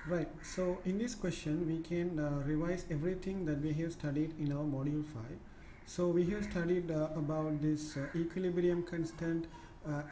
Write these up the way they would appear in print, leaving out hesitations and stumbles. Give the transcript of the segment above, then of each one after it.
Right, so in this question we can revise everything that we have studied in our module 5. So we have studied about this equilibrium constant,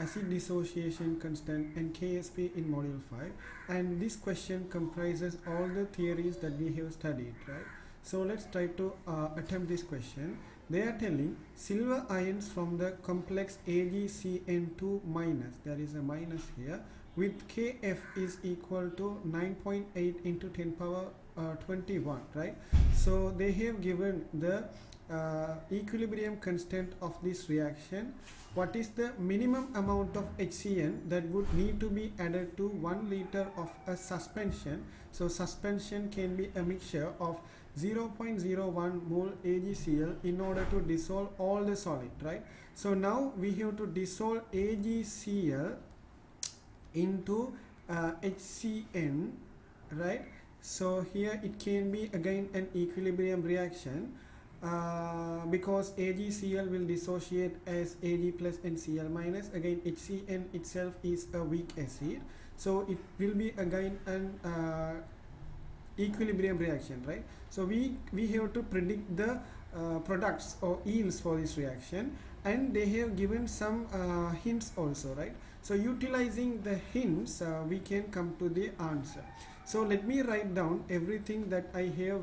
acid dissociation constant and KSP in module 5, and this question comprises all the theories that we have studied, right? So let's try to attempt this question. They are telling silver ions from the complex AgCN2 minus, there is a minus here, with Kf is equal to 9.8 into 10 power 21, right? So they have given the equilibrium constant of this reaction. What is the minimum amount of HCN that would need to be added to 1 liter of a suspension? So suspension can be a mixture of 0.01 mole AgCl in order to dissolve all the solid, right? So now we have to dissolve AgCl into HCN, right? So here it can be again an equilibrium reaction because AgCl will dissociate as Ag plus and Cl minus. Again, HCN itself is a weak acid, so it will be again an equilibrium reaction, right? So we have to predict the products or yields for this reaction, and they have given some hints also, right? So utilizing the hints we can come to the answer. So let me write down everything that I have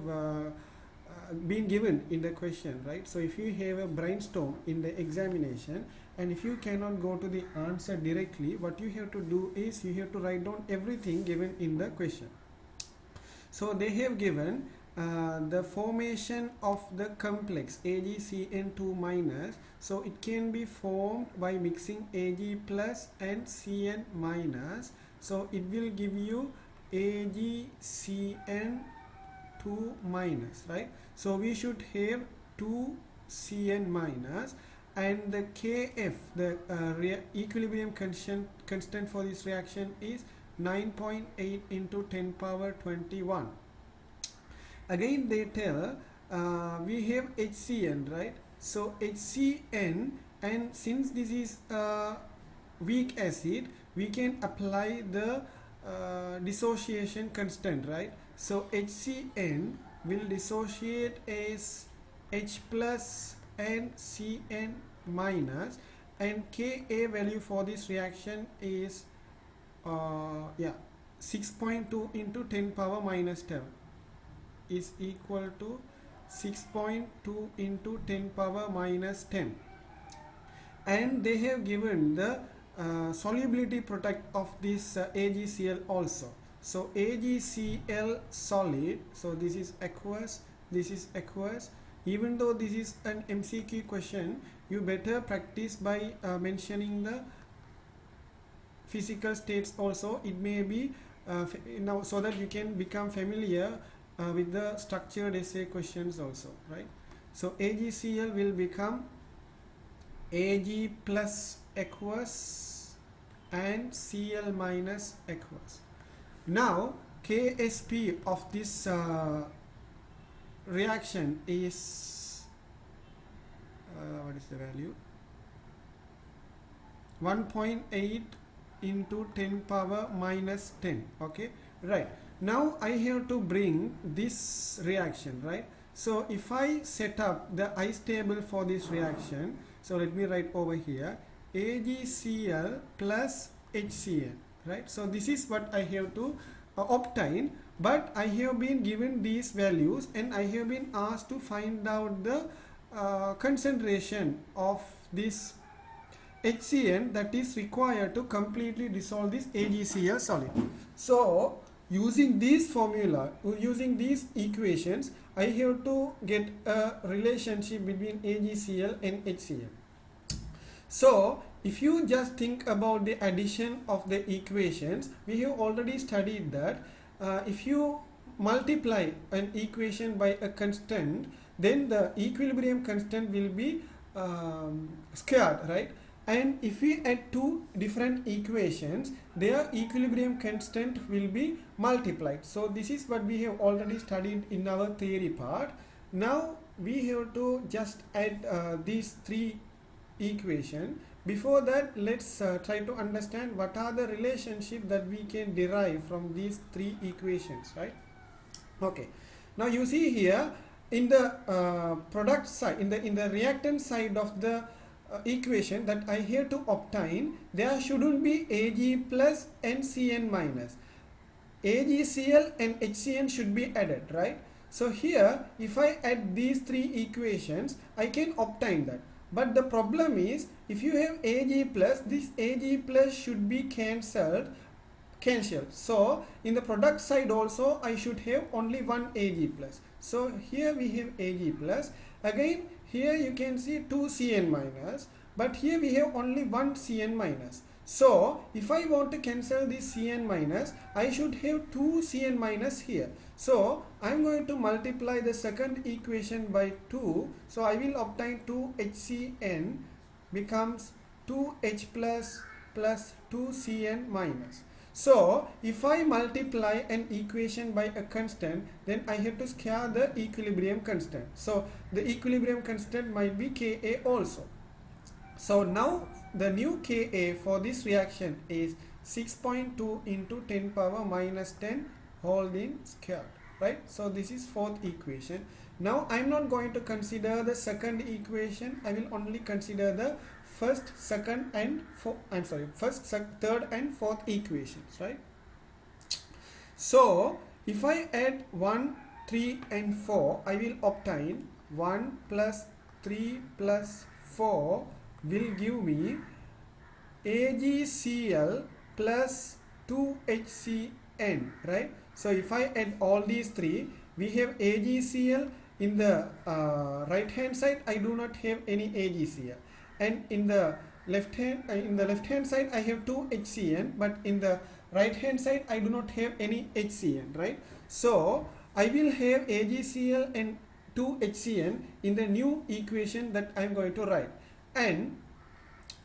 been given in the question, right? So if you have a brainstorm in the examination and if you cannot go to the answer directly, what you have to do is you have to write down everything given in the question. So they have given the formation of the complex AgCN2 minus. So it can be formed by mixing Ag plus and Cn minus. So it will give you AgCN2 minus, right? So we should have 2 Cn minus, and the Kf, the equilibrium constant for this reaction is 9.8 into 10 power 21. Again they tell we have HCN, right? So HCN, and since this is a weak acid, we can apply the dissociation constant, right? So HCN will dissociate as H plus and Cn minus, and Ka value for this reaction is 6.2 into 10 power minus 10 is equal to 6.2 into 10 power minus 10, and they have given the solubility product of this AgCl also. So AgCl solid, so this is aqueous, this is aqueous. Even though this is an MCQ question, you better practice by mentioning the physical states also. It may be now, so that you can become familiar with the structured essay questions also, right? So AgCl will become Ag plus aqueous and Cl minus aqueous. Now KSP of this reaction is what is the value? 1.8 into 10 power minus 10. Okay, right. Now I have to bring this reaction, right? So if I set up the ice table for this reaction, so let me write over here AgCl plus HCN, right? So this is what I have to obtain, but I have been given these values and I have been asked to find out the concentration of this HCN that is required to completely dissolve this AgCl solid. So using this formula, using these equations, I have to get a relationship between AgCl and HCl. So if you just think about the addition of the equations, we have already studied that if you multiply an equation by a constant, then the equilibrium constant will be squared, right? And if we add two different equations, their equilibrium constant will be multiplied. So this is what we have already studied in our theory part. Now we have to just add these three equation before that, let's try to understand what are the relationship that we can derive from these three equations, right? Okay, now you see here in the product side, in the reactant side of the equation that I have to obtain, there shouldn't be Ag plus and Cn minus. AgCl and HCN should be added, right? So here, if I add these three equations, I can obtain that. But the problem is, if you have Ag plus, this Ag plus should be cancelled. So in the product side also, I should have only one Ag plus. So here we have Ag plus. Again, here you can see 2 Cn minus, but here we have only one Cn minus. So if I want to cancel this Cn minus, I should have 2 Cn minus here. So I am going to multiply the second equation by 2. So I will obtain 2HCN becomes 2H plus 2Cn minus. So if I multiply an equation by a constant, then I have to scale the equilibrium constant. So the equilibrium constant might be Ka also. So now the new Ka for this reaction is 6.2 into 10 power minus 10 whole in squared, right? So this is fourth equation. Now I am not going to consider the second equation. I will only consider the first, second and third and fourth equations, right? So if I add 1, 3 and 4, I will obtain 1 plus 3 plus 4 will give me AgCl plus 2HCN, right? So if I add all these three, we have AgCl. In the right hand side, I do not have any AgCl, and in the left hand side I have 2 HCN, but in the right hand side I do not have any HCN, right? So I will have AgCl and 2 HCN in the new equation that I am going to write. And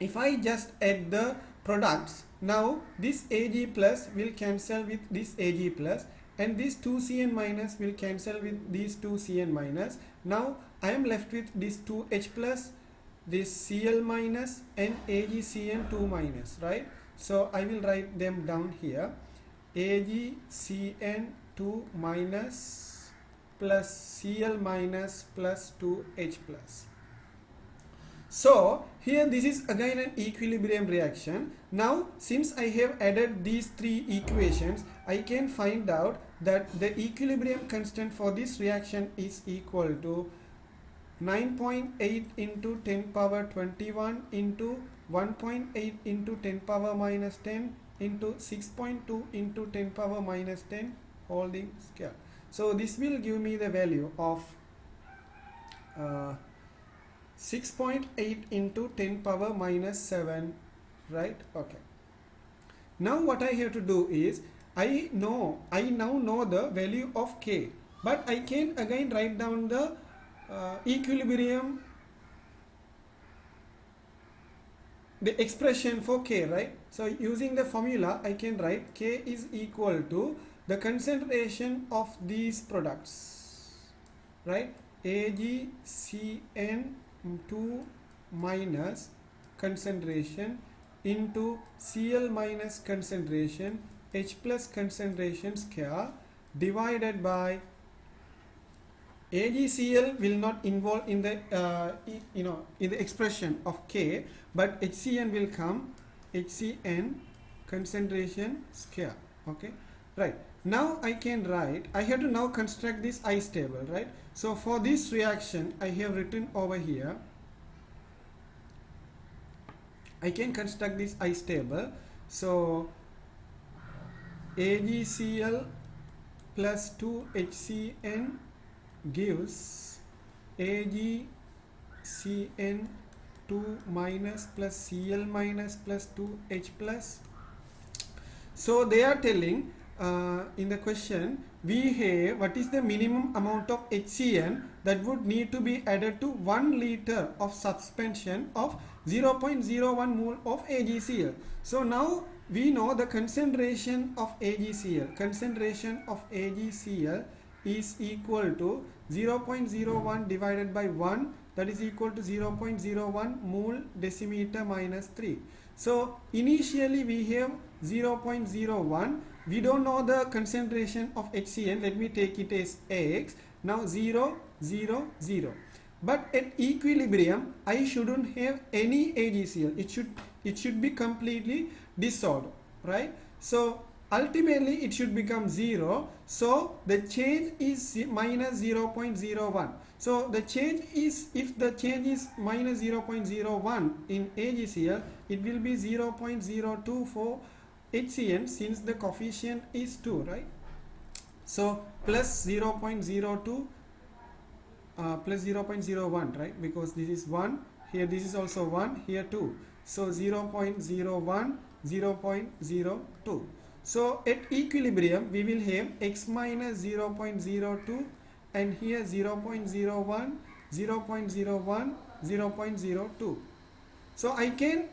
if I just add the products, now this Ag plus will cancel with this Ag plus, and this 2Cn minus will cancel with these 2Cn minus. Now I am left with this 2H plus, this Cl minus and AgCN2 minus, right? So I will write them down here. AgCN2 minus plus Cl minus plus 2H plus. So here this is again an equilibrium reaction. Now since I have added these three equations, I can find out that the equilibrium constant for this reaction is equal to 9.8 into 10 power 21 into 1.8 into 10 power minus 10 into 6.2 into 10 power minus 10 holding square. So this will give me the value of 6.8 into 10 power minus 7, right? Okay. Now what I have to do is, I now know the value of K, but I can again write down the equilibrium, the expression for K, right? So using the formula, I can write K is equal to the concentration of these products, right? AgCN2 minus concentration into Cl minus concentration H plus concentration square divided by AgCl will not involve in the in the expression of K, but HCN will come, HCN concentration square. Okay, right. Now I can write, I have to now construct this ice table, right? So for this reaction I have written over here, I can construct this ice table. So AgCl plus 2HCN gives AgCN2 minus plus Cl minus plus 2H plus. So they are telling in the question, we have what is the minimum amount of HCN that would need to be added to 1 liter of suspension of 0.01 mole of AgCl. So now we know the concentration of AgCl. Concentration of AgCl is equal to 0.01 divided by 1 that is equal to 0.01 mole decimeter minus 3. So initially we have 0.01. We don't know the concentration of HCN. Let me take it as X. Now 0, 0, 0. But at equilibrium, I shouldn't have any AgCl. It should be completely dissolved, right? So ultimately it should become 0. So the change is minus 0.01. So the change is, if the change is minus 0.01 in AgCl, it will be 0.02 for HCN, since the coefficient is 2, right? So plus 0.02 plus 0.01, right? Because this is 1, here this is also 1, here 2. So 0.01, 0.02. So at equilibrium, we will have x minus 0.02 and here 0.01, 0.01, 0.02. So I can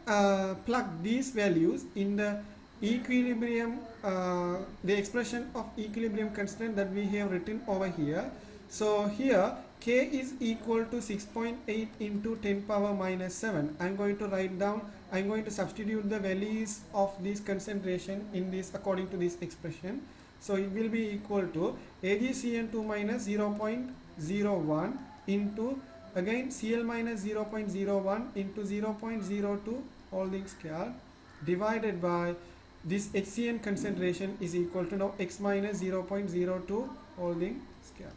plug these values in the equilibrium, the expression of equilibrium constant that we have written over here. So here K is equal to 6.8 into 10 power minus 7. I'm going to write down, I'm going to substitute the values of this concentration in this according to this expression. So it will be equal to AgCN2 minus 0.01 into again Cl minus 0.01 into 0.02 holding square divided by this HCN concentration is equal to now x minus 0.02 holding square.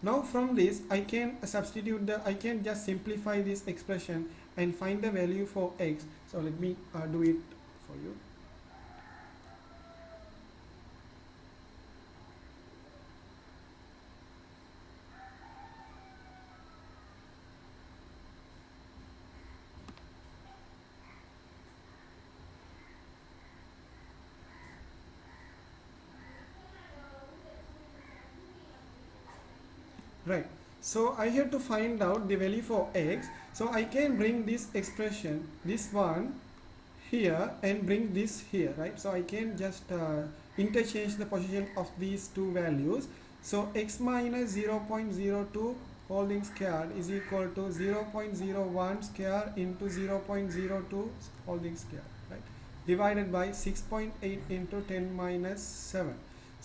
Now from this I can substitute I can just simplify this expression and find the value for x. So let me do it for you. Right, so I have to find out the value for x. So I can bring this expression, this one here, and bring this here, right? So I can just interchange the position of these two values. So x minus 0.02 holding square is equal to 0.01 square into 0.02 holding square, right? Divided by 6.8 into 10 minus 7.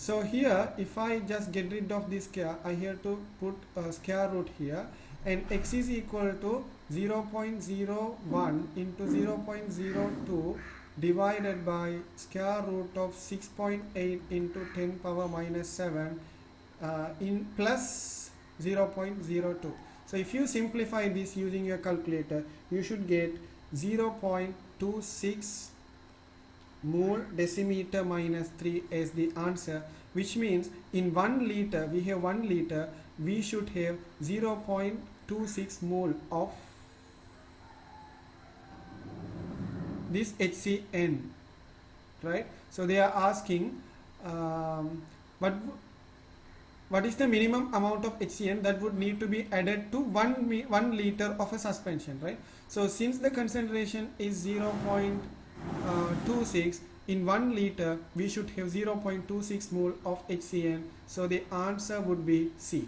So here, if I just get rid of this square, I have to put a square root here, and x is equal to 0.01 into 0.02 divided by square root of 6.8 into 10 power minus 7 in plus 0.02. So if you simplify this using your calculator, you should get 0.26 mole decimeter minus 3 as the answer, which means in 1 liter, we have 1 liter, we should have 0.26 mole of this HCN, right? So they are asking what is the minimum amount of HCN that would need to be added to 1 liter of a suspension, right? So since the concentration is 0.26 in 1 liter, we should have 0.26 mole of HCN. So the answer would be C.